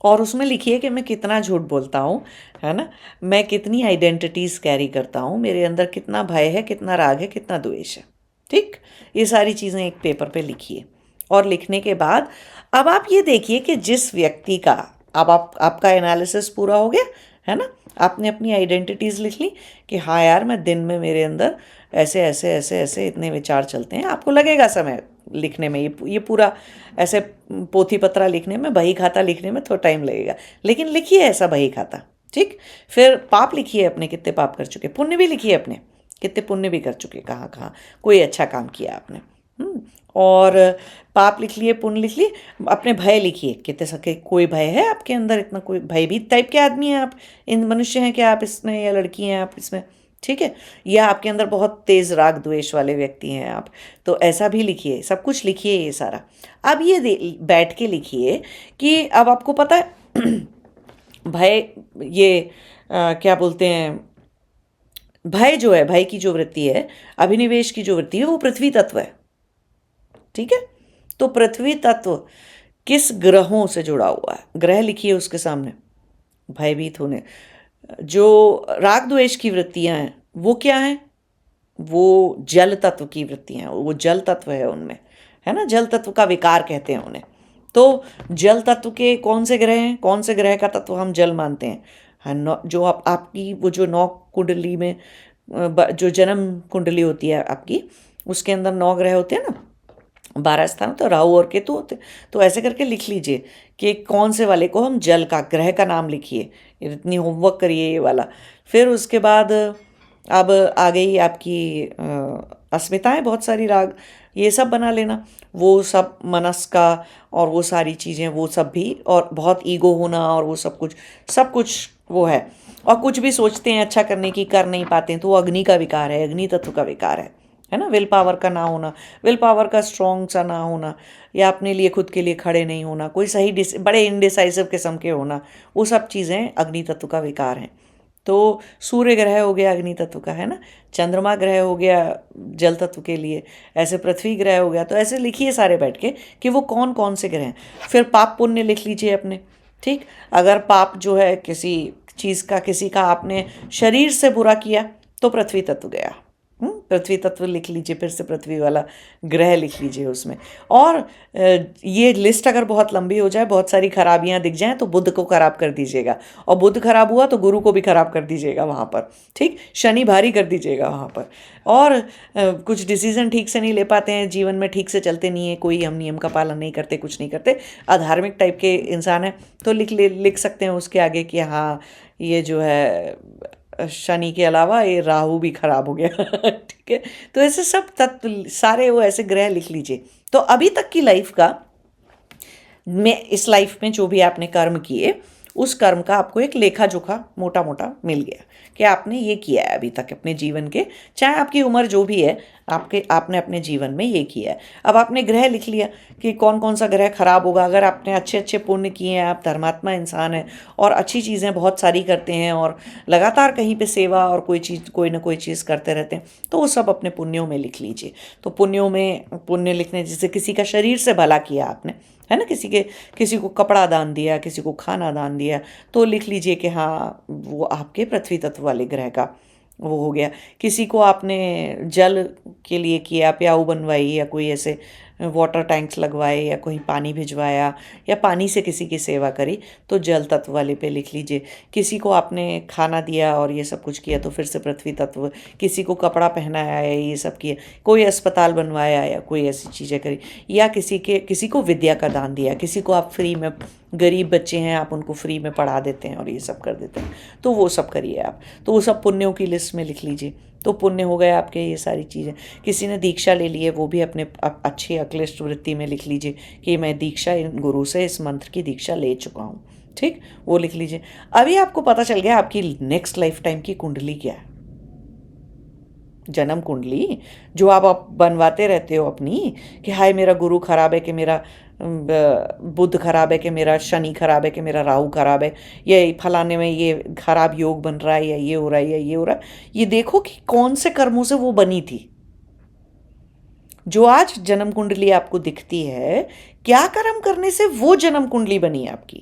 और उसमें लिखिए कि मैं कितना झूठ बोलता हूँ, है ना। मैं कितनी आइडेंटिटीज़ कैरी करता हूँ, मेरे अंदर कितना भय है, कितना राग है, कितना द्वेष है। ठीक, ये सारी चीज़ें एक पेपर पे लिखिए। और लिखने के बाद अब आप ये देखिए कि जिस व्यक्ति का, अब आपका एनालिसिस पूरा हो गया, है ना। आपने अपनी आइडेंटिटीज़ लिख ली कि हाँ यार मैं दिन में मेरे अंदर ऐसे ऐसे ऐसे ऐसे इतने विचार चलते हैं। आपको लगेगा समय लिखने में, ये पूरा ऐसे पोथी पत्रा लिखने में, बही खाता लिखने में थोड़ा टाइम लगेगा, लेकिन लिखिए ऐसा बही खाता। ठीक, फिर पाप लिखिए अपने, कितने पाप कर चुके, पुण्य भी लिखिए अपने, कितने पुण्य भी कर चुके, कहाँ कहाँ कोई अच्छा काम किया आपने। और पाप लिख लिए, पुण्य लिख लिए, अपने भय लिखिए, कितने सके कोई भय है आपके अंदर, इतना कोई भयभीत टाइप के आदमी हैं आप, इन मनुष्य हैं क्या आप इसमें, या लड़की हैं आप इसमें, ठीक है। या आपके अंदर बहुत तेज राग द्वेष वाले व्यक्ति हैं आप, तो ऐसा भी लिखिए, सब कुछ लिखिए ये सारा। अब ये बैठ के लिखिए कि अब आपको पता है भय, ये क्या बोलते हैं, भय जो है, भय की जो वृत्ति है, अभिनिवेश की जो वृत्ति है, वो पृथ्वी तत्व है। ठीक है, तो पृथ्वी तत्व किस ग्रहों से जुड़ा हुआ है, ग्रह लिखिए उसके सामने। भयभीत होने, जो राग द्वेष की वृत्तियां हैं वो क्या हैं, वो जल तत्व की वृत्तियां हैं, वो जल तत्व है उनमें, है ना। जल तत्व का विकार कहते हैं उन्हें। तो जल तत्व के कौन से ग्रह हैं, कौन से ग्रह का तत्व हम जल मानते हैं? हाँ, जो आपकी वो जो 9 कुंडली में जो जन्म कुंडली होती है आपकी, उसके अंदर 9 ग्रह होते हैं ना, 12 स्थान, तो राहु और केतु होते। तो ऐसे करके लिख लीजिए कि कौन से वाले को हम जल का ग्रह का नाम लिखिए, इतनी होमवर्क करिए ये वाला। फिर उसके बाद अब आ गई आपकी अस्मिताएं, बहुत सारी राग, ये सब बना लेना, वो सब मनस का और वो सारी चीज़ें, वो सब भी, और बहुत ईगो होना और वो सब कुछ वो है। और कुछ भी सोचते हैं अच्छा करने की, कर नहीं पाते हैं, तो वो अग्नि का विकार है, अग्नि तत्व का विकार है ना। विल पावर का ना होना, विल पावर का स्ट्रॉन्ग सा ना होना, या अपने लिए खुद के लिए खड़े नहीं होना, कोई सही बड़े इनडिसाइसिव किस्म के होना, वो सब चीज़ें अग्नि तत्व का विकार हैं। तो सूर्य ग्रह हो गया अग्नि तत्व का, है ना। चंद्रमा ग्रह हो गया जल तत्व के लिए, ऐसे पृथ्वी ग्रह हो गया। तो ऐसे लिखिए सारे बैठ के कि वो कौन कौन से ग्रह हैं। फिर पाप पुण्य लिख लीजिए अपने। ठीक, अगर पाप जो है किसी चीज़ का, किसी का आपने शरीर से बुरा किया, तो पृथ्वी तत्व गया। पृथ्वी तत्व लिख लीजिए, फिर से पृथ्वी वाला ग्रह लिख लीजिए उसमें। और ये लिस्ट अगर बहुत लंबी हो जाए, बहुत सारी खराबियां दिख जाएं, तो बुध को खराब कर दीजिएगा, और बुध खराब हुआ तो गुरु को भी खराब कर दीजिएगा वहाँ पर, ठीक, शनि भारी कर दीजिएगा वहाँ पर। और कुछ डिसीजन ठीक से नहीं ले पाते हैं, जीवन में ठीक से चलते नहीं है, कोई हम नियम का पालन नहीं करते, कुछ नहीं करते, अधार्मिक टाइप के इंसान है, तो लिख सकते हैं उसके आगे कि हाँ ये जो है शनि के अलावा ये राहु भी खराब हो गया ठीक है। तो ऐसे सब तत्व सारे वो ऐसे ग्रह लिख लीजिए। तो अभी तक की लाइफ का, में इस लाइफ में जो भी आपने कर्म किए, उस कर्म का आपको एक लेखा जोखा मोटा मोटा मिल गया कि आपने ये किया है अभी तक अपने जीवन के, चाहे आपकी उम्र जो भी है, आपने अपने जीवन में ये किया है। अब आपने ग्रह लिख लिया कि कौन कौन सा ग्रह खराब होगा। अगर आपने अच्छे अच्छे पुण्य किए हैं, आप धर्मात्मा इंसान हैं और अच्छी चीज़ें बहुत सारी करते हैं और लगातार कहीं पे सेवा और कोई ना कोई चीज़ करते रहते हैं, तो वो सब अपने पुण्यों में लिख लीजिए। तो पुण्यों में पुण्य लिखने, जैसे किसी का शरीर से भला किया आपने, है ना, किसी को कपड़ा दान दिया, किसी को खाना दान दिया, तो लिख लीजिए कि हाँ वो आपके पृथ्वी तत्व वाले ग्रह का वो हो गया। किसी को आपने जल के लिए किया, प्याऊ बनवाई, या कोई ऐसे वाटर टैंक्स लगवाए, या कोई पानी भिजवाया, या पानी से किसी की सेवा करी, तो जल तत्व वाले पे लिख लीजिए। किसी को आपने खाना दिया और ये सब कुछ किया, तो फिर से पृथ्वी तत्व। किसी को कपड़ा पहनाया या ये सब किया, कोई अस्पताल बनवाया या कोई ऐसी चीज़ें करी, या किसी को विद्या का दान दिया, किसी को आप फ्री में, गरीब बच्चे हैं आप उनको फ्री में पढ़ा देते हैं और ये सब कर देते हैं, तो वो सब करिए आप। तो वो सब पुण्यों की लिस्ट में लिख लीजिए, तो पुण्य हो गए आपके ये सारी चीज़ें। किसी ने दीक्षा ले ली है, वो भी अपने अच्छी अक्लिष्ट वृत्ति में लिख लीजिए कि मैं दीक्षा इन गुरु से इस मंत्र की दीक्षा ले चुका हूँ, ठीक, वो लिख लीजिए। अभी आपको पता चल गया आपकी नेक्स्ट लाइफ टाइम की कुंडली क्या है, जन्म कुंडली जो आप बनवाते रहते हो अपनी, कि हाय मेरा गुरु खराब है, कि मेरा बुध खराब है, कि मेरा शनि खराब है, कि मेरा राहु खराब है, या फलाने में ये खराब योग बन रहा है, या ये हो रहा है, या ये हो रहा है। ये देखो कि कौन से कर्मों से वो बनी थी। जो आज जन्म कुंडली आपको दिखती है, क्या कर्म करने से वो जन्म कुंडली बनी आपकी।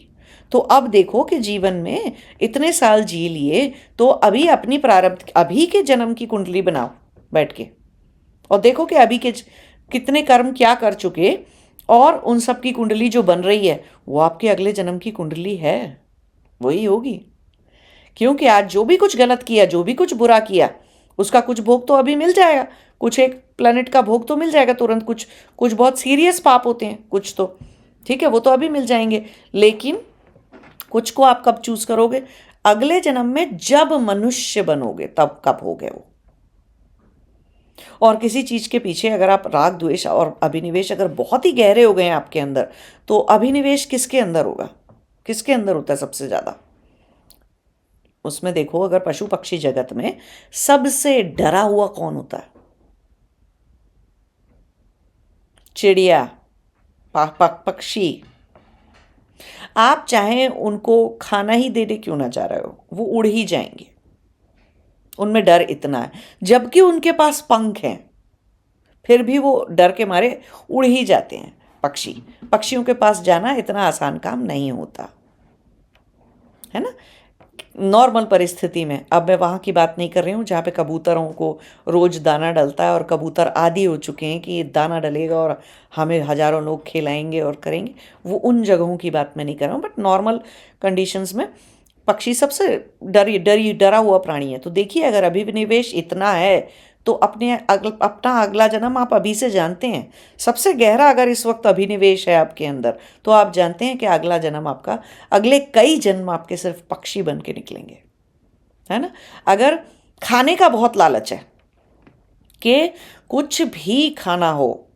तो अब देखो कि जीवन में इतने साल जी लिए, तो अभी अपनी प्रारब्ध, अभी के जन्म की कुंडली बनाओ बैठ के, और देखो कि अभी के कितने कर्म क्या कर चुके, और उन सब की कुंडली जो बन रही है वो आपके अगले जन्म की कुंडली है, वही होगी। क्योंकि आज जो भी कुछ गलत किया, जो भी कुछ बुरा किया, उसका कुछ भोग तो अभी मिल जाएगा, कुछ एक प्लेनेट का भोग तो मिल जाएगा तुरंत, कुछ बहुत सीरियस पाप होते हैं कुछ तो, ठीक है, वो तो अभी मिल जाएंगे। लेकिन कुछ को आप कब चूज करोगे, अगले जन्म में जब मनुष्य बनोगे तब कब होगे वो। और किसी चीज के पीछे अगर आप राग द्वेष और अभिनिवेश अगर बहुत ही गहरे हो गए हैं आपके अंदर, तो अभिनिवेश किसके अंदर होगा, किसके अंदर होता है सबसे ज्यादा, उसमें देखो अगर पशु पक्षी जगत में सबसे डरा हुआ कौन होता है, चिड़िया, पक्षी। आप चाहे उनको खाना ही देने क्यों ना जा रहे हो, वो उड़ ही जाएंगे, उनमें डर इतना है, जबकि उनके पास पंख हैं, फिर भी वो डर के मारे उड़ ही जाते हैं। पक्षियों के पास जाना इतना आसान काम नहीं होता है ना, नॉर्मल परिस्थिति में। अब मैं वहाँ की बात नहीं कर रही हूँ जहाँ पे कबूतरों को रोज दाना डलता है और कबूतर आदी हो चुके हैं कि ये दाना डलेगा और हमें हजारों लोग खिलाएंगे और करेंगे, वो उन जगहों की बात मैं नहीं कर रहा हूँ। बट नॉर्मल कंडीशंस में पक्षी सबसे डरा हुआ प्राणी है। तो देखिए अगर अभिनिवेश इतना है, तो अपना अगला जन्म आप अभी से जानते हैं। सबसे गहरा अगर इस वक्त अभिनिवेश है आपके अंदर, तो आप जानते हैं कि अगला जन्म आपका, अगले कई जन्म आपके सिर्फ पक्षी बन के निकलेंगे, है ना। अगर खाने का बहुत लालच है कि कुछ भी खाना हो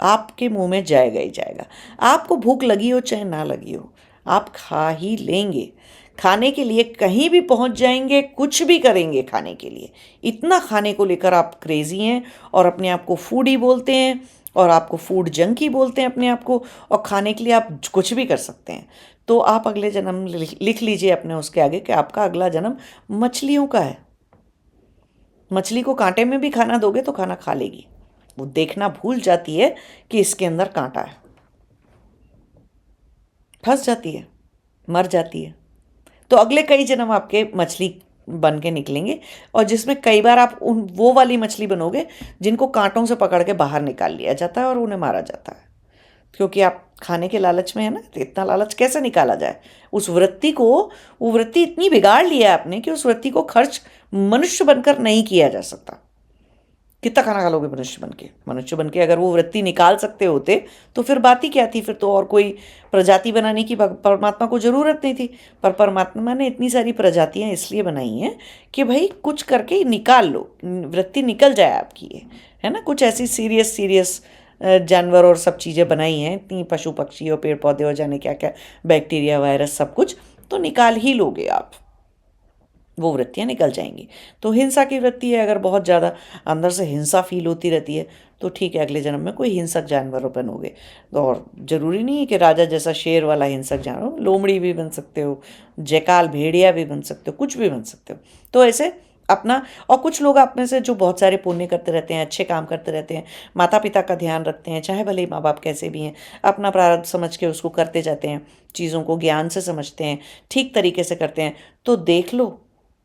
आपके मुंह में जाएगा ही जाएगा, आपको भूख लगी हो चाहे ना लगी हो, आप खा ही लेंगे। खाने के लिए कहीं भी पहुंच जाएंगे, कुछ भी करेंगे खाने के लिए, इतना खाने को लेकर आप क्रेजी हैं और अपने आप को फूडी बोलते हैं, और आपको फूड जंकी बोलते हैं अपने आप को, और खाने के लिए आप कुछ भी कर सकते हैं। तो आप अगले जन्म लिख लीजिए अपने उसके आगे कि आपका अगला जन्म मछलियों का है। मछली को कांटे में भी खाना दोगे तो खाना खा लेगी, वो देखना भूल जाती है कि इसके अंदर कांटा है, फंस जाती है, मर जाती है। तो अगले कई जन्म आपके मछली बन के निकलेंगे, और जिसमें कई बार आप वो वाली मछली बनोगे जिनको कांटों से पकड़ के बाहर निकाल लिया जाता है और उन्हें मारा जाता है, क्योंकि आप खाने के लालच में है ना, तो इतना लालच कैसे निकाला जाए। उस वृत्ति को, वो वृत्ति इतनी बिगाड़ लिया है आपने कि उस वृत्ति को खर्च मनुष्य बनकर नहीं किया जा सकता। कितना खाना खा लोगे मनुष्य बन के? मनुष्य बन के अगर वो वृत्ति निकाल सकते होते तो फिर बात ही क्या थी, फिर तो और कोई प्रजाति बनाने की परमात्मा को ज़रूरत नहीं थी। पर परमात्मा ने इतनी सारी प्रजातियां इसलिए बनाई हैं कि भाई कुछ करके निकाल लो, वृत्ति निकल जाए आपकी, ये है ना। कुछ ऐसी सीरियस सीरियस जानवर और सब चीज़ें बनाई हैं, इतनी पशु पक्षी और पेड़ पौधे और जाने क्या क्या, बैक्टीरिया वायरस सब कुछ, तो निकाल ही लोगे आप, वो वृत्तियाँ निकल जाएंगी। तो हिंसा की वृत्ति है, अगर बहुत ज़्यादा अंदर से हिंसा फील होती रहती है तो ठीक है, अगले जन्म में कोई हिंसक जानवर बनोगे। और ज़रूरी नहीं है कि राजा जैसा शेर वाला हिंसक जानवर, लोमड़ी भी बन सकते हो, जयकाल भेड़िया भी बन सकते हो, कुछ भी बन सकते हो। तो ऐसे अपना, और कुछ लोग आप में से जो बहुत सारे पुण्य करते रहते हैं, अच्छे काम करते रहते हैं, माता पिता का ध्यान रखते हैं, चाहे भले ही माँ बाप कैसे भी हैं, अपना प्रारब्ध समझ के उसको करते जाते हैं, चीज़ों को ज्ञान से समझते हैं, ठीक तरीके से करते हैं, तो देख लो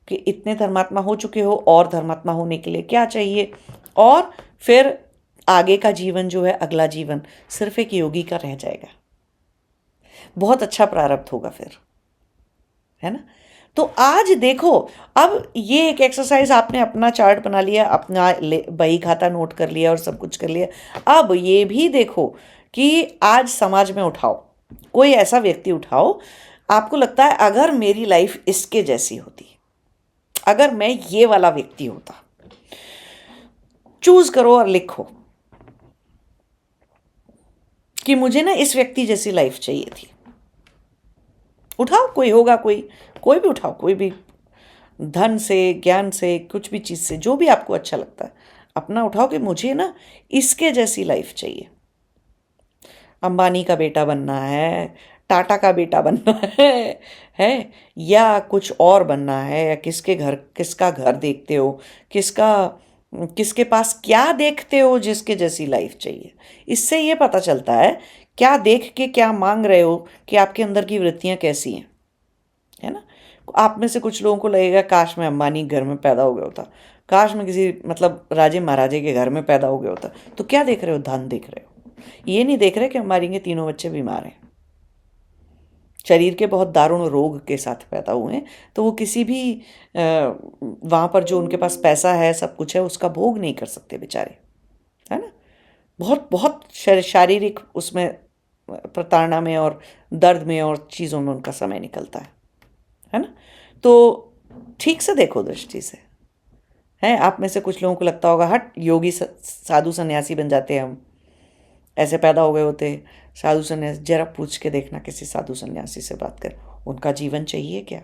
कि इतने धर्मात्मा हो चुके हो, और धर्मात्मा होने के लिए क्या चाहिए। और फिर आगे का जीवन जो है, अगला जीवन सिर्फ एक योगी का रह जाएगा, बहुत अच्छा प्रारब्ध होगा फिर, है ना। तो आज देखो, अब ये एक एक्सरसाइज आपने अपना चार्ट बना लिया, अपना बही खाता नोट कर लिया और सब कुछ कर लिया। अब ये भी देखो कि आज समाज में उठाओ, कोई ऐसा व्यक्ति उठाओ, आपको लगता है अगर मेरी लाइफ इसके जैसी होती, अगर मैं ये वाला व्यक्ति होता, चूज करो और लिखो कि मुझे ना इस व्यक्ति जैसी लाइफ चाहिए थी। उठाओ, कोई होगा, कोई भी उठाओ, कोई भी, धन से, ज्ञान से, कुछ भी चीज़ से, जो भी आपको अच्छा लगता है अपना उठाओ कि मुझे ना इसके जैसी लाइफ चाहिए। अंबानी का बेटा बनना है, टाटा का बेटा बनना है या कुछ और बनना है, या किसका घर देखते हो, किसके पास क्या देखते हो जिसके जैसी लाइफ चाहिए। इससे ये पता चलता है क्या देख के क्या मांग रहे हो, कि आपके अंदर की वृत्तियां कैसी हैं, है ना। आप में से कुछ लोगों को लगेगा काश मैं अंबानी घर में पैदा हो गया होता, काश मैं किसी मतलब राजे महाराजे के घर में पैदा हो गया होता। तो क्या देख रहे हो? धन देख रहे हो, ये नहीं देख रहे कि अंबानी के तीनों बच्चे बीमार हैं, शरीर के बहुत दारुण रोग के साथ पैदा हुए हैं, तो वो किसी भी वहाँ पर जो उनके पास पैसा है, सब कुछ है, उसका भोग नहीं कर सकते बेचारे, है ना। बहुत बहुत शारीरिक उसमें प्रताड़ना में और दर्द में और चीज़ों में उनका समय निकलता है ना। तो ठीक से देखो दृष्टि से, है। आप में से कुछ लोगों को लगता होगा हट योगी साधु सन्यासी बन जाते हैं हम, ऐसे पैदा हो गए होते साधु सन्यासी। जरा पूछ के देखना किसी साधु सन्यासी से बात कर, उनका जीवन चाहिए क्या?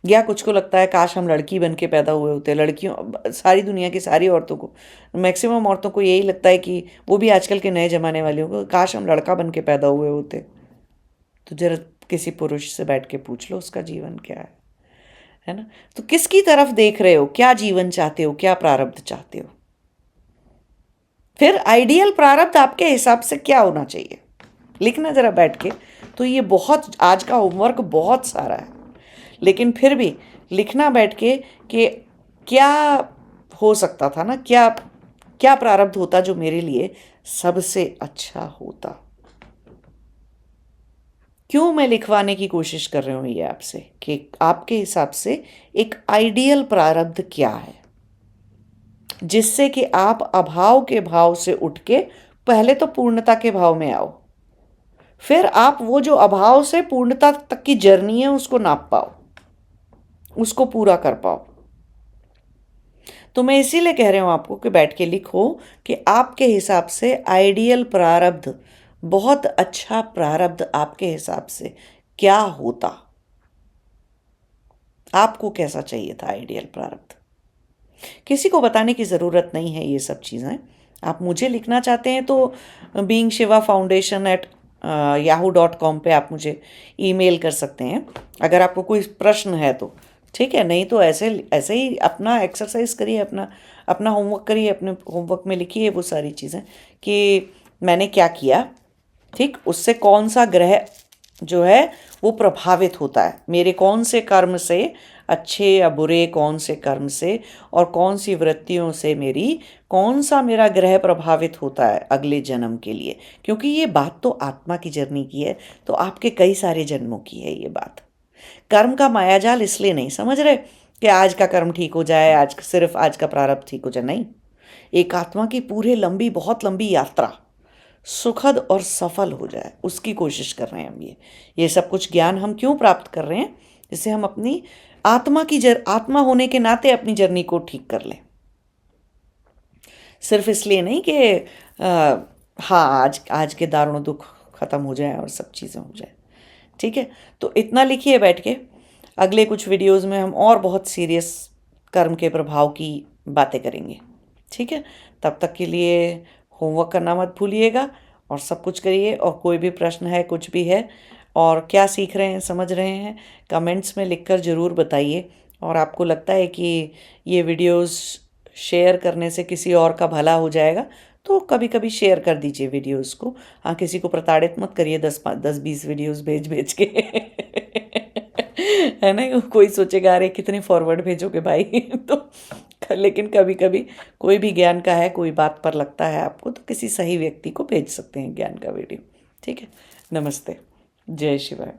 या कुछ को लगता है काश हम लड़की बन के पैदा हुए होते। लड़कियों, सारी दुनिया की सारी औरतों को, मैक्सिमम औरतों को यही लगता है कि, वो भी आजकल के नए ज़माने वालियों को, काश हम लड़का बन के पैदा हुए होते। तो जरा किसी पुरुष से बैठ के पूछ लो उसका जीवन क्या है ना। तो किसकी तरफ देख रहे हो, क्या जीवन चाहते हो, क्या प्रारब्ध चाहते हो, फिर आइडियल प्रारब्ध आपके हिसाब से क्या होना चाहिए, लिखना जरा बैठ के। तो ये बहुत, आज का होमवर्क बहुत सारा है, लेकिन फिर भी लिखना बैठ के कि क्या हो सकता था ना, क्या क्या प्रारब्ध होता जो मेरे लिए सबसे अच्छा होता। क्यों मैं लिखवाने की कोशिश कर रही हूँ ये आपसे, कि आपके हिसाब से एक आइडियल प्रारब्ध क्या है, जिससे कि आप अभाव के भाव से उठ के पहले तो पूर्णता के भाव में आओ, फिर आप वो जो अभाव से पूर्णता तक की जर्नी है उसको नाप पाओ, उसको पूरा कर पाओ। तो मैं इसीलिए कह रही हूं आपको कि बैठ के लिखो कि आपके हिसाब से आइडियल प्रारब्ध, बहुत अच्छा प्रारब्ध आपके हिसाब से क्या होता, आपको कैसा चाहिए था आइडियल प्रारब्ध। किसी को बताने की ज़रूरत नहीं है ये सब चीज़ें। आप मुझे लिखना चाहते हैं तो beingShiva@yahoo.com पे आप मुझे ईमेल कर सकते हैं, अगर आपको कोई प्रश्न है तो, ठीक है। नहीं तो ऐसे ऐसे ही अपना एक्सरसाइज करिए, अपना होमवर्क करिए, अपने होमवर्क में लिखिए वो सारी चीज़ें कि मैंने क्या किया, ठीक, उससे कौन सा ग्रह जो है वो प्रभावित होता है। मेरे कौन से कर्म से, अच्छे या बुरे कौन से कर्म से, और कौन सी वृत्तियों से मेरी, कौन सा मेरा ग्रह प्रभावित होता है अगले जन्म के लिए। क्योंकि ये बात तो आत्मा की जर्नी की है, तो आपके कई सारे जन्मों की है ये बात। कर्म का मायाजाल इसलिए नहीं समझ रहे कि आज का कर्म ठीक हो जाए, आज सिर्फ आज का प्रारब्ध ठीक हो जाए, नहीं। एक आत्मा की पूरे लंबी, बहुत लंबी यात्रा सुखद और सफल हो जाए, उसकी कोशिश कर रहे हैं हम। ये सब कुछ ज्ञान हम क्यों प्राप्त कर रहे हैं? जिससे हम अपनी आत्मा होने के नाते अपनी जर्नी को ठीक कर लें। सिर्फ इसलिए नहीं कि हाँ आज के दारुण दुख खत्म हो जाए और सब चीज़ें हो जाए। ठीक है, तो इतना लिखिए बैठ के। अगले कुछ वीडियोस में हम और बहुत सीरियस कर्म के प्रभाव की बातें करेंगे। ठीक है, तब तक के लिए होमवर्क करना मत भूलिएगा और सब कुछ करिए। और कोई भी प्रश्न है, कुछ भी है, और क्या सीख रहे हैं, समझ रहे हैं, कमेंट्स में लिखकर ज़रूर बताइए। और आपको लगता है कि ये वीडियोस शेयर करने से किसी और का भला हो जाएगा, तो कभी कभी शेयर कर दीजिए वीडियोस को। हाँ, किसी को प्रताड़ित मत करिए 10-20 वीडियोस भेज भेज के है ना, कोई सोचेगा अरे कितने फॉरवर्ड भेजोगे भाई तो लेकिन कभी कभी कोई भी ज्ञान का है, कोई बात पर लगता है आपको, तो किसी सही व्यक्ति को भेज सकते हैं ज्ञान का वीडियो। ठीक है, नमस्ते, जय शिवाय।